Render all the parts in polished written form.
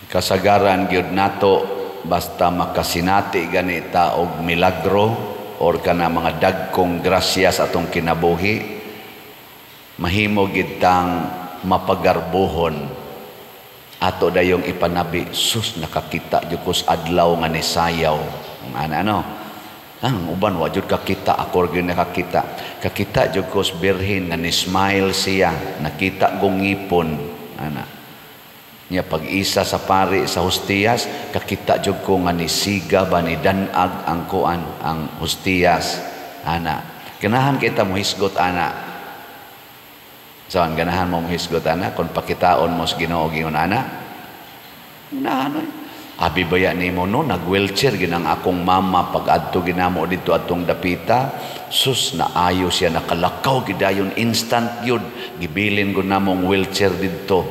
Kasagaran gyud nato basta makasinati ganita og milagro or kana mga dagkong grasyas atong kinabuhi, mahimo gid tang mapagarbuhon ato dayong ipanabi, sus nakakita jud ko sa adlaw nga ni sayaw. Ano? Ang uban wa jud kakita, ako gyud nakakita. Kakita jud ko sa birhen nga ni smile siya, nakita kong ngipon. Ana. Nya pag-isa sa pari sa hostiyas, kakita jud ko nga ni siga ba ni danag ang kuan ang hostiyas. Ana. Ganahan kita mo hisgot ana. So, ang ganahan mo hisgot ana kung pakitaon mo sa Ginoo gingon ana. Ganahan abi baya nimo no nag-wheelchair ginang akong mama pag adto ginamo dito atong dapita, sus naayo siya nakalakaw gidayon instant gyud gibilin ko namong wheelchair didto.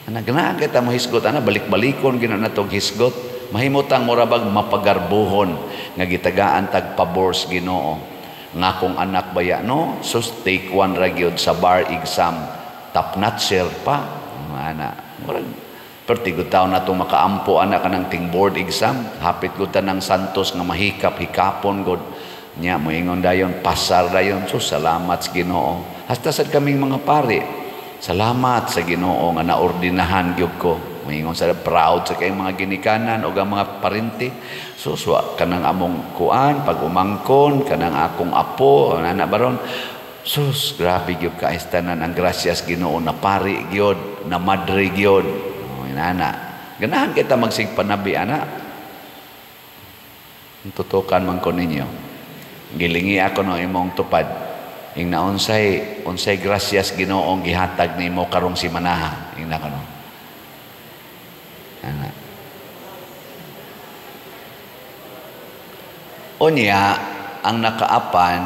Ana ganahan kita mo hisgot ana balik-balikon gina natong hisgot, mahimutang murabag mapagarbuhon nga gitagaan tag pabor sa Ginoo. Nga akong anak baya no, sus take one ra gyud sa bar exam, top notcher pa. Ana murag pertigo taon na itong makaampo anak ka ng ting board exam, hapit ko tanang santos nga mahikap hikapon god nya moingon dayon pasar dayon. So salamat sa Ginoo, hasta sad kaming mga pari salamat sa Ginoo nga naordinahan gyud ko. Moingon sa proud sa kay mga ginikanan o ang mga parinti. So suwa kanang among kuan pag umangkon kanang akong apo ana baron, sus grabe gyud ka istanan ang grasyas Ginoo na pari gyud na madre gyud. Ana ganahan kita magsigpanabi ana. Tutukan man ko ninyo, gilingi ako no imong tupad ing na unsay grasyas Ginoong gihatag nimo karong simanaha ing na kano ana. Unya ang nakaapan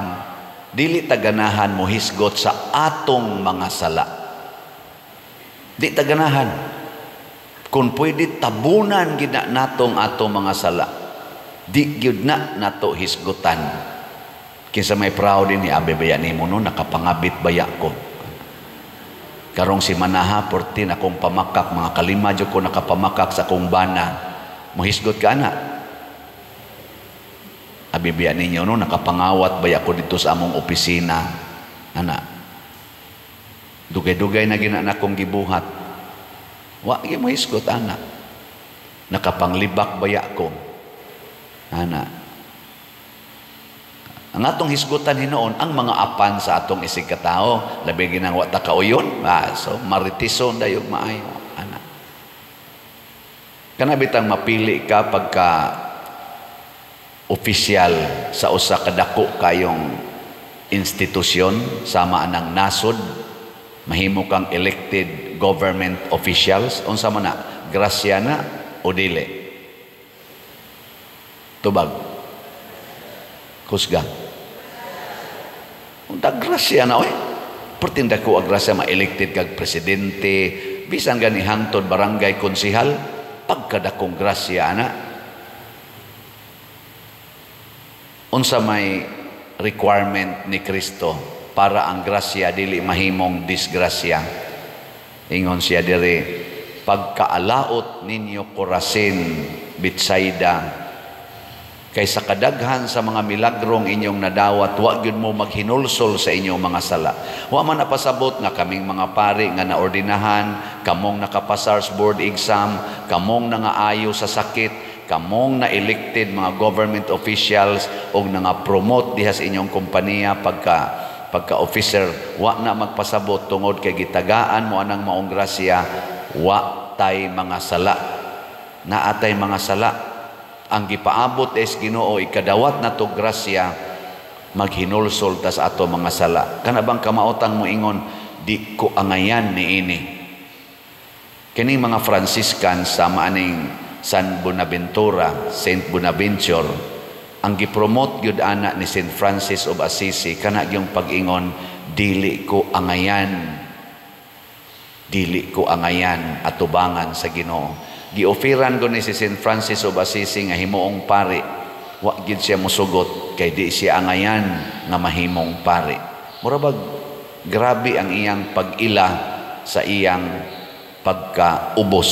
dili taganahan mo hisgot sa atong mga sala, di taganahan. Kung pwede tabunan gina natong atong mga sala, di gyud na nato hisgutan. Kinsa may proud ni abi baya nimo no nakapangabit baya ko. Karong si manaha 14 akong pamakak mga kalima jud ko nakapamakak sa akong bana. Mohisgot ka na. Abi baya ninyo no nakapangawat baya ko dito sa among opisina. Ana. Dugay-dugay na gina akong gibuhat. Wa gyud mo hisgot ana. Nakapanglibak baya ko. Ana. Ang atong hisgutan hinoon ang mga apan sa atong isig katao, labi ginang wa ta kauyon. So maritison dayon maayo ana. Kana bitang mapili ka pagka opisyal sa usa ka dako kayong institusyon sama anang nasod, mahimo kang elected government officials, unsa man na grasya na o dili? Tubag kusga unta grasya na oy, pertinda ko agrasya ma-elected kag presidente bisan gani hangtod barangay konsihal pagkadakong grasya ana. Unsa may requirement ni Kristo para ang grasya dili mahimong disgrasya? Ingon siya dire, pagkaalaot ninyo Corazin, Betsaida, kaysa kadaghan sa mga milagrong inyong nadawat, wa gyud mo maghinulsol sa inyong mga sala. Wa man napasabot nga kaming mga pari nga naordinahan, kamong nakapasar sa board exam, kamong nangaayo sa sakit, kamong na-elected mga government officials o nga promote diha sa inyong kompanya pagka-officer, wa na magpasabot tungod kay gitagaan mo anang maong grasya, wa tay mga sala. Naatay mga sala. Ang gipaabot es Ginoo ikadawat na to grasya, maghinulsol ta sa ato mga sala. Kana bang kamautang mo ingon, di ko angayan niini. Kini mga Franciscan sa maaning San Buenaventura, Saint Bonaventure, ang gipromote gyud ana ni Saint Francis of Assisi kana yung pag-ingon, dili ko angayan atubangan sa Ginoo. Giofiran ko ni si Saint Francis of Assisi nga himuong pari, wa gyud siya mosugot kay di siya angayan nga mahimong pari. Murabag grabe ang iyang pag-ila sa iyang pagkaubos.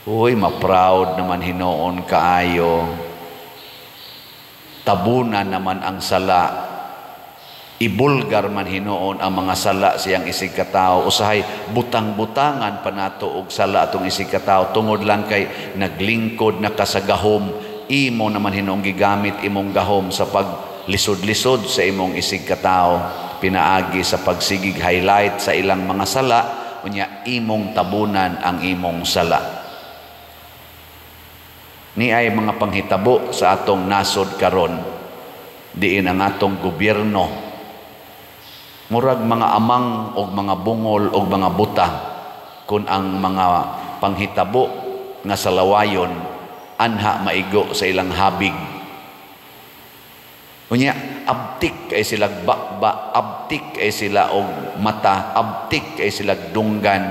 Uy, ma-proud naman hinoon kaayo. Tabunan naman ang sala. Ibulgar man hinoon ang mga sala siyang isig katao. Usahay, butang-butangan pa nato og sala atong isig katao. Tungod lang kay naglingkod na kasagahom. Imo naman hinoong gigamit imong gahom sa paglisod-lisod sa imong isig katao. Pinaagi sa pagsigig highlight sa ilang mga sala. Unya, imong tabunan ang imong sala. Ni ay mga panghitabo sa atong nasod karon, diin ang atong gobyerno murag mga amang og mga bungol og mga buta kun ang mga panghitabo nga salawayon anha maigo sa ilang habig. Unya, abtik kay sila bakba, abtik kay sila og mata, abtik kay sila dunggan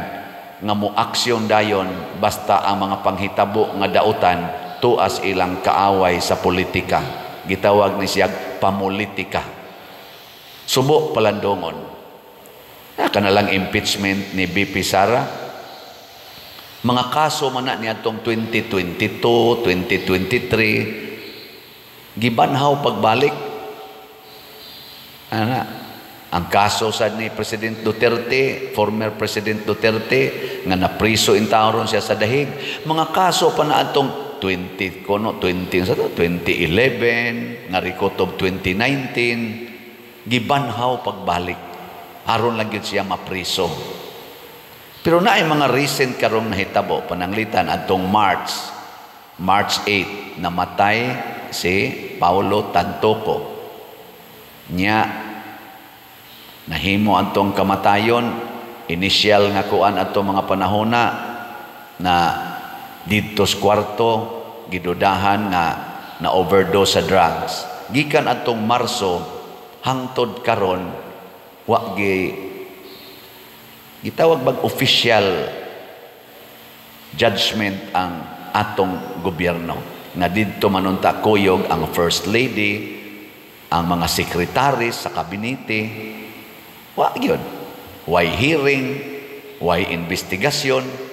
nga mo aksyon dayon basta ang mga panghitabo nga dautan tuas ilang kaaway sa politika. Gitawag ni siya pamulitika. Subo palandongon. Kanalang impeachment ni BP Sara. Mga kaso man na niya itong 2022, 2023, gibanhaw pagbalik. Ang kaso sa ni President Duterte, former President Duterte, nga napriso in taon siya sa dahig. Mga kaso pa na itong 2011 nga rikotob 2019 gibanhaw pagbalik aron lang gyud siya mapriso. Pero naay mga recent karong nahitabo pananglitan adtong March 8 namatay si Paulo Tantoco. Nya nahimo antong kamatayon initial nga kuan adtong mga panahona na dito sa kwarto gidudahan nga na overdose sa drugs. Gikan atong Marso hangtod karon wa gitawag bag official judgment ang atong gobyerno nga didto manunta kuyog ang First Lady, ang mga sekretaris sa kabinete. Wa gyud. Why hearing, why investigasyon.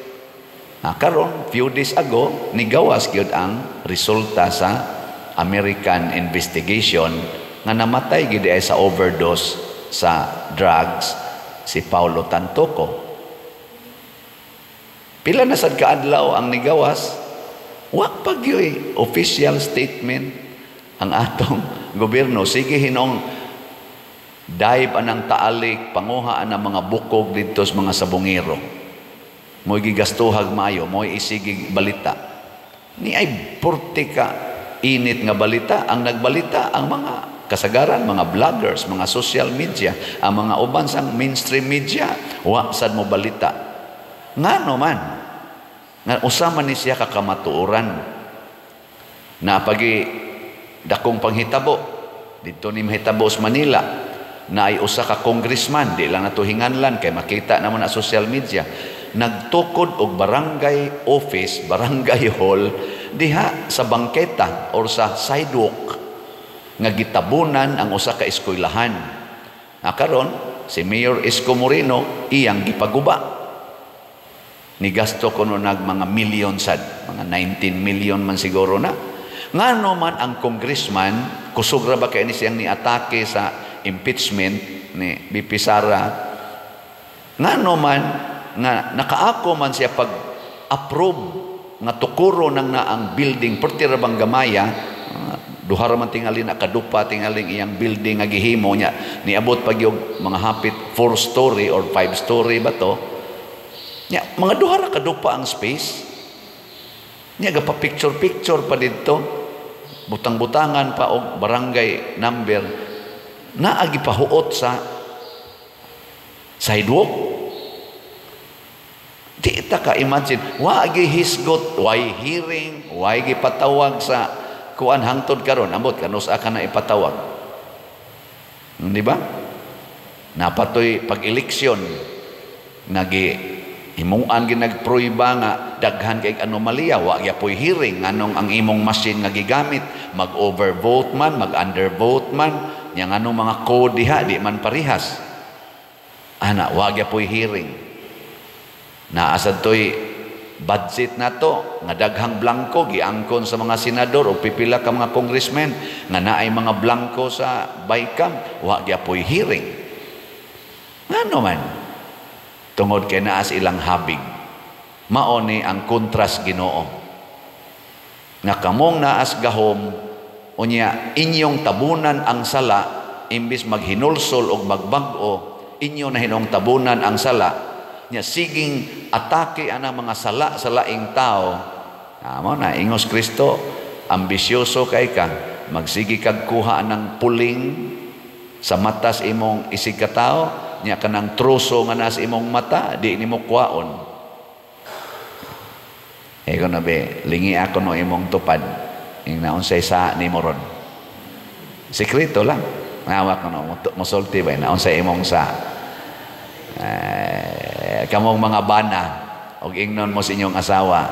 Karon few days ago nigawas gyud ang resulta sa American investigation nga namatay gyud ay sa overdose sa drugs si Paulo Tantoco. Pila na sad kaadlaw ang nigawas, wa pa gyud official statement ang atong gobyerno. Sige hinong dive anang taalik, panguhaan ang mga bukog dito sa mga sabungero. Mo'y gigastuhag maayo, mo'y isigig balita. Ni ay porte ka init nga balita. Ang nagbalita ang mga kasagaran, mga vloggers, mga social media, ang mga uban sang mainstream media. Wa sad mo balita. Ngano man, nga usama ni siya kakamatuoran na pagi dakong panghitabo dito ni mahitabo sa Manila na ay usa ka congressman, di lang nato hinganlan kay makita naman na social media, nagtukod og barangay office, barangay hall diha sa bangketa or sa sidewalk nga gitabunan ang usa ka eskwelahan. Karon si Mayor Isko Moreno iyang gipaguba. Nigasto ko no nag mga million sad, mga 19 million man siguro na. Ngano man ang congressman kusog ra ba kay ni siyang niatake sa impeachment ni BP Sara. Ngano man nga nakaako man siya pag-approve nga tukuro nang na ang building perti ra bang gamaya, duha ra man tingali na kadupa tingaling iyang building nga gihimo niya niabot pag yung mga hapit 4 story or 5 story ba to niya, mga duha ra kadupa ang space niya, gapa picture pa dito, butang-butangan pa og barangay number naagi pahuot sa sidewalk. Di ta ka imagine, wagi hisgot, why hearing, why gipatawag sa kuan hangtod karon, ambot kanus aka na ipatawag. Di ba? Napatoy pag-eleksyon nagi himuan ginagproiba nga daghan kay anomalya, wa gyapon hearing nganong ang imong machine nga gigamit mag-overvote man, mag-undervote man, nya nganong mga code diha di man parihas. Ana, wa gyapon hearing. Naasad to'y budget na to, nga daghang blanco, giangkon sa mga senador o pipila ka mga congressmen, nga naay mga blanco sa BICAM, wa gyapoy hearing. Ano man? Tungod kay naas ilang habig. Maoni ang kontras Ginoo. Nga kamong naas gahom, unya inyong tabunan ang sala, imbis maghinulsol o magbag-o, inyo na hinong tabunan ang sala, nya siging atake ana mga sala-salaing tao. Amo na ingos Kristo, ambisyoso kay ka, magsigi kag kuha ng puling sa matas imong isig ka tao, nya kanang truso nga nas imong mata, di nimo kuwaon. Eko na be, lingi ako no imong tupad, ing naunsay sa nimo ron. Sekreto lang. Ngawak ko no, musulti ba, naunsay imong sa. Kamong mga bana og ingnon mo sa inyong asawa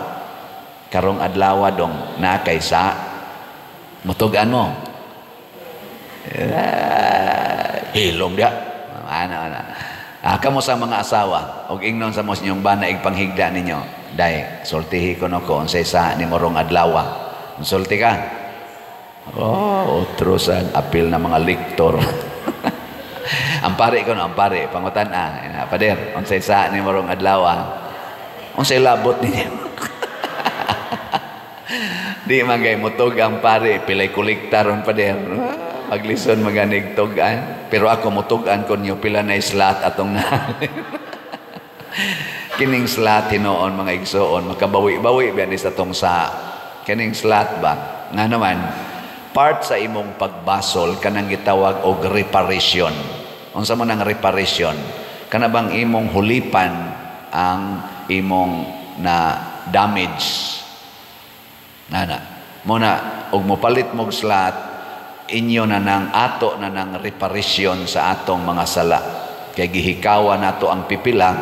karong adlaw dong na kay sa mutugan mo hilom dia ana kamo sa mga asawa og ingnon sa mo sa inyong bana igpanghigda ninyo day sultihi ko no ko unsay sa nimo rong adlaw sulti ka utrosan apil na mga lektor. Ampare ko no, ampare, pangutan pader, unsay sa ni marong adlaw, unsay labot ninyo. Di magay mutog ang pare, pilay kolektaron pader, maglison maganig tugan, pero ako mutugan ko niyo pila na slot atong na. Kining slot hinoon mga igsoon, makabawi-bawi ba ni sa tong sa kining slot ba? Nga naman, part sa imong pagbasol kanang gitawag og reparation. Unsa man ang reparation? Kana bang imong hulipan ang imong na damage. Nana, muna og mopalit mog slot, inyo na nang ato na nang reparation sa atong mga sala. Kay gihikawa nato ang pipila,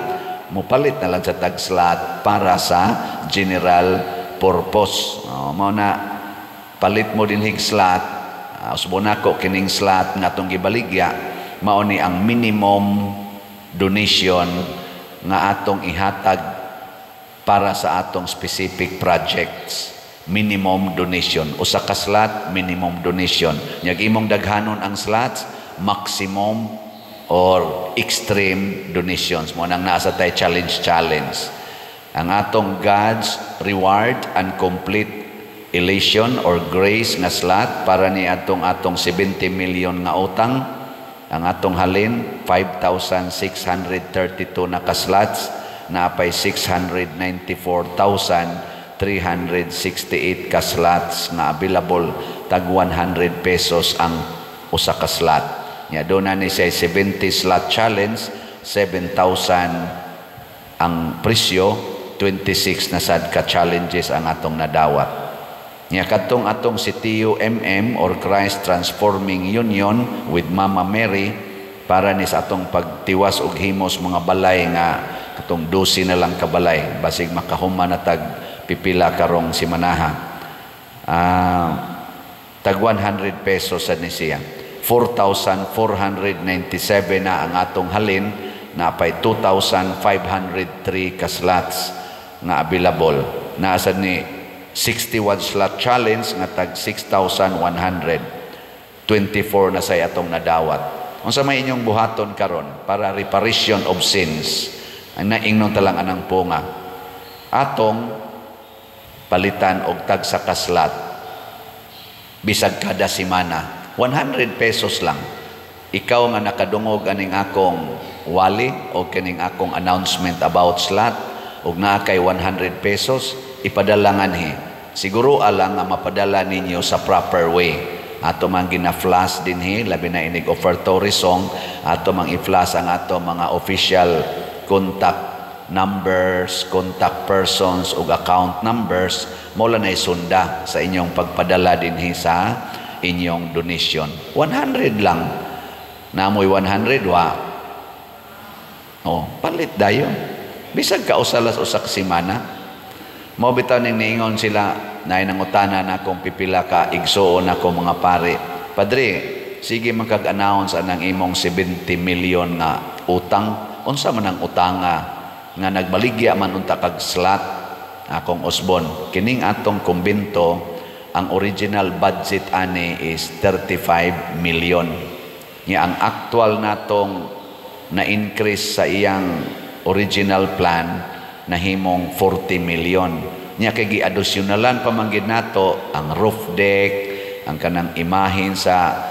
mopalit na lang sa tag slot para sa general purpose. Mao na palit mo din hig slot, usbon ako kining slot nga atong gibaligya, mao ni ang minimum donation nga atong ihatag para sa atong specific projects. Minimum donation. Usa ka slot, minimum donation. Nyag imong daghanon ang slots, maximum or extreme donations. Mo nang nasa tay challenge. Ang atong God's reward and complete elation or grace nga slot para ni atong 70 million nga utang, ang atong halin 5,632 na ka-slots, na apay 694,368 ka-slots nga available, tag 100 pesos ang usa ka slot. Nya do na ni say 70 slot challenge, 7,000 ang presyo, 26 na sad ka challenges ang atong nadawat. Nya kadtong atong CTU or Christ Transforming Union with Mama Mary para ni sa atong pagtiwas og himos mga balay nga katong 12 na lang kabalay basig makahuman na tag pipila karong simanaha. Tag 100 pesos sa ni siya. 4,497 na ang atong halin, na pay 2,503 ka slots nga available. Naasa ni 61 slot challenge nga tag 6,100. 24 na say atong nadawat. Unsa may inyong buhaton karon para reparation of sins? Ang naingnon talang anang punga. Atong palitan og tag sa kaslat. Bisag kada semana, 100 pesos lang. Ikaw nga nakadungog aning akong wali o kining akong announcement about slot og naa kay 100 pesos, ipadalangan siguro alang nga mapadala ninyo sa proper way. Ato mang gina-flash din labi na inig offertory song, ato mang i-flash ang ato mga official contact numbers, contact persons ug account numbers, mula na isunda sa inyong pagpadala din sa inyong donation. 100 lang. Namoy 100 palit dayon. Bisag ka usalas usak semana. Mao bitaw ning niingon sila na nangutana na kung pipila ka igsuon ako mga pare. Padre, sige makag-announce anang imong 70 million nga utang. Unsa man ang utanga nga nagbaligya man unta kag slot akong Osbon. Kining atong kumbento, ang original budget ani is 35 million. Nya ang actual natong na-increase sa iyang original plan nahimong 40 million. Nya kay giadosyonalan pamanggid nato ang roof deck, ang kanang imahin sa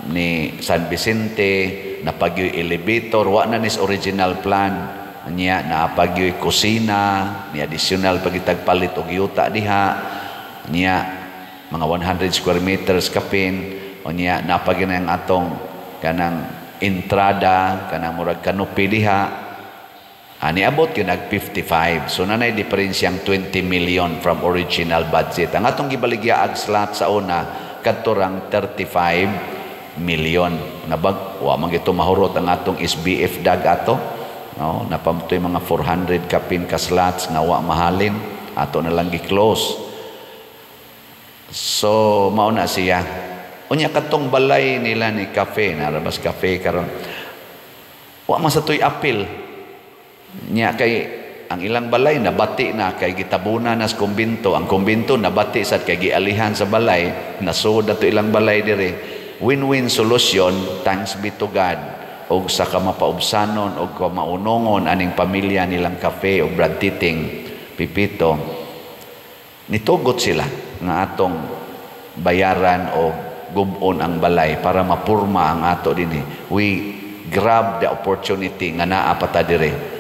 ni San Vicente, napagyoy elevator, wa na nis original plan. Nya naapagyoy kusina, ni additional pagitagpalit og yuta diha. Nya mga 100 square meters kapin, o nya napagyoy na ang atong kanang entrada, kanang murag kanopi diha. Ani abot yun nag 55. So nanay diferensyang 20 million from original budget. Ang atong gibaligya ag slot sa una kadtorang 35 million. Nabag wa man gito mahurot ang atong SBF dag ato. No, napamtoy mga 400 kapin ka slots nga wa mahalin, ato na lang gi-close. So mao na siya. Unya katong balay nila ni cafe, narabas cafe karon. Wa man sa tuy apil. Nya kay ang ilang balay nabati na kay gitabuna nas kumbinto. Ang kumbinto nabati sad kay gialihan sa balay, nasud ato ilang balay dire. Win-win solution, thanks be to God. Og sa kamapaubsanon og kamaunongon aning pamilya nilang cafe og Brad Titing Pipito, nitugot sila nga atong bayaran o gubon ang balay para mapurma ang ato dinhi. We grab the opportunity nga naa pa ta dire.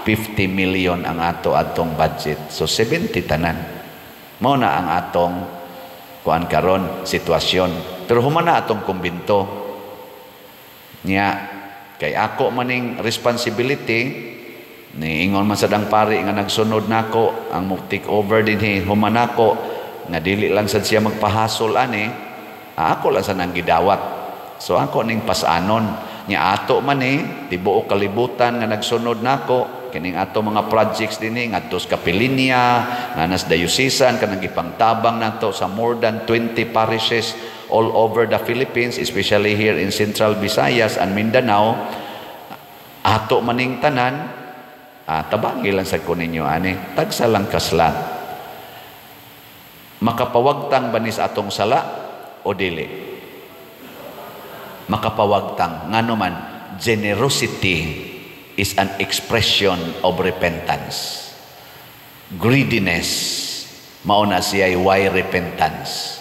50 million ang atong budget. So 70 tanan. Mao na ang atong kuan karon sitwasyon. Pero humana atong kumbinto. Nya kay ako maning responsibility ni ingon man sa dang pari nga nagsunod nako ang mo take over dinhi humanako nga dili lang sad siya magpahasol ani, ako lang sa nang gidawat. So ako ning pasanon nya ato man tibuok kalibutan nga nagsunod nako kining ato mga projects dinhi ngadto sa Kapilinya nga nas diocesan kanang gipangtabang nato sa more than 20 parishes all over the Philippines, especially here in Central Visayas and Mindanao. Ato maning tanan, tabangi lang sa kuninyo ani, tagsa lang kaslat. Makapawagtang banis atong sala o dili? Makapawagtang. Ngano man, generosity is an expression of repentance. Greediness, mauna siya why repentance.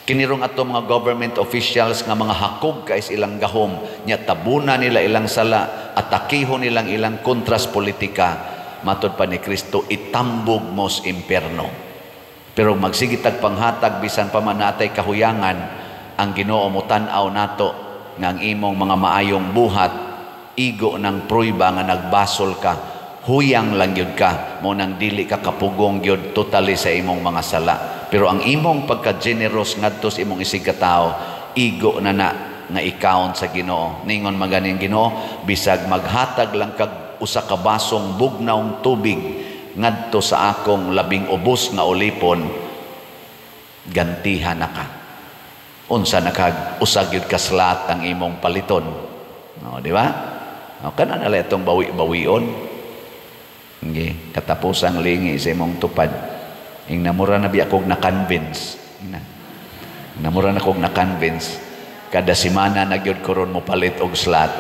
Kinirong ato mga government officials nga mga hakog kay ilang gahom nya tabuna nila ilang sala, atakihon nilang ilang kontras politika, matud pa ni Kristo itambog mos imperno. Pero magsigitag panghatag bisan pa man natay kahuyangan, ang Ginoo mo tan-aw nato nga ang imong mga maayong buhat igo ng pruiba nga nagbasol ka, huyang lang yun ka, mo nang dili ka kapugong yun totally sa imong mga sala. Pero ang imong pagka-generous ngadto sa imong isig katao, igo na nga i-count sa Ginoo. Ningon maganing Ginoo, bisag maghatag lang kag usa ka basong bugnaw tubig ngadto sa akong labing ubos nga ulipon, gantihan na ka. Unsa nakag usag yun kaslat ang imong paliton. No, di ba? No, kana na lang itong bawi-bawion. Okay. Katapusang lingi sa imong tupad. Ing namura na biya kog na-convince. Namura na kog na-convince. Kada semana na gyud koron mo palit og slot.